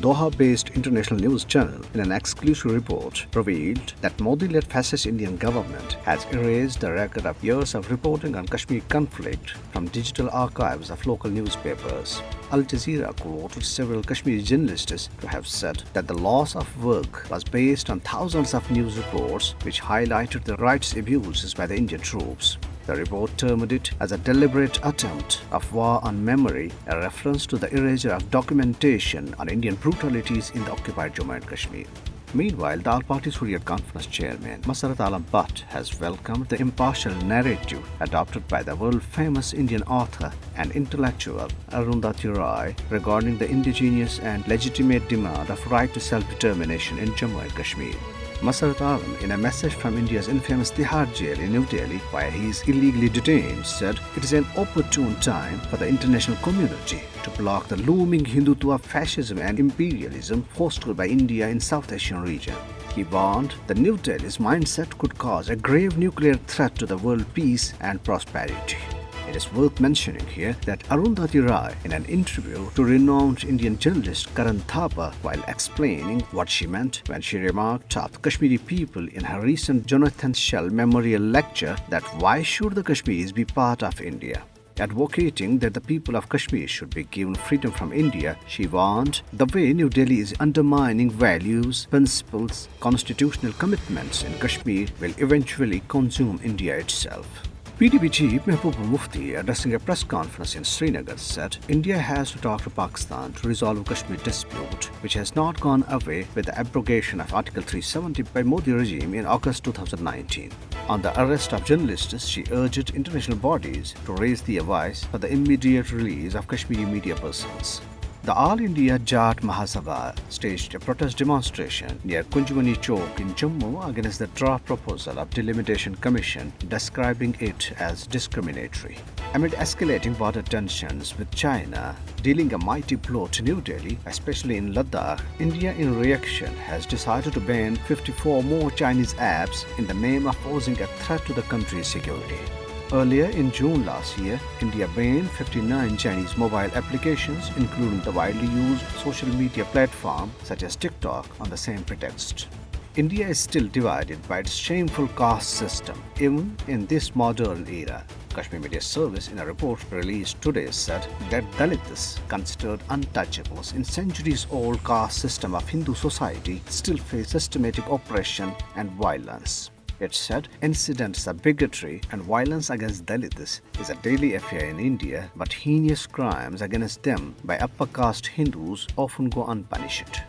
Doha-based international news channel, in an exclusive report, revealed that Modi-led fascist Indian government has erased the record of years of reporting on Kashmir conflict from digital archives of local newspapers. Al Jazeera quoted several Kashmiri journalists to have said that the loss of work was based on thousands of news reports which highlighted the rights abuses by the Indian troops. The report termed it as a deliberate attempt of war on memory, a reference to the erasure of documentation on Indian brutalities in the occupied Jammu and Kashmir. Meanwhile, the All-Party's Hurriyat Conference chairman, Masarrat Alam Butt, has welcomed the impartial narrative adopted by the world-famous Indian author and intellectual Arundhati Roy regarding the indigenous and legitimate demand of right to self-determination in Jammu and Kashmir. Masarrat Alam, in a message from India's infamous Tihar jail in New Delhi, while he is illegally detained, said it is an opportune time for the international community to block the looming Hindutva fascism and imperialism fostered by India in South Asian region. He warned that New Delhi's mindset could cause a grave nuclear threat to the world peace and prosperity. It is worth mentioning here that Arundhati Roy, in an interview to renowned Indian journalist Karan Thapa, while explaining what she meant when she remarked to the Kashmiri people in her recent Jonathan Shell Memorial Lecture that why should the Kashmiris be part of India? Advocating that the people of Kashmir should be given freedom from India, she warned the way New Delhi is undermining values, principles, constitutional commitments in Kashmir will eventually consume India itself. PDP chief Mehbooba Mufti, addressing a press conference in Srinagar, said India has to talk to Pakistan to resolve Kashmir dispute, which has not gone away with the abrogation of Article 370 by Modi regime in August 2019. On the arrest of journalists, she urged international bodies to raise the voice for the immediate release of Kashmiri media persons. The All India Jat Mahasabha staged a protest demonstration near Kunjwani Chowk in Jammu against the draft proposal of Delimitation Commission, describing it as discriminatory. Amid escalating border tensions with China dealing a mighty blow to New Delhi, especially in Ladakh, India in reaction has decided to ban 54 more Chinese apps in the name of posing a threat to the country's security. Earlier in June last year, India banned 59 Chinese mobile applications, including the widely used social media platform such as TikTok, on the same pretext. India is still divided by its shameful caste system, even in this modern era. Kashmir Media Service, in a report released today, said that Dalits, considered untouchables in centuries-old caste system of Hindu society, still face systematic oppression and violence. It said incidents of bigotry and violence against Dalits is a daily affair in India, but heinous crimes against them by upper caste Hindus often go unpunished.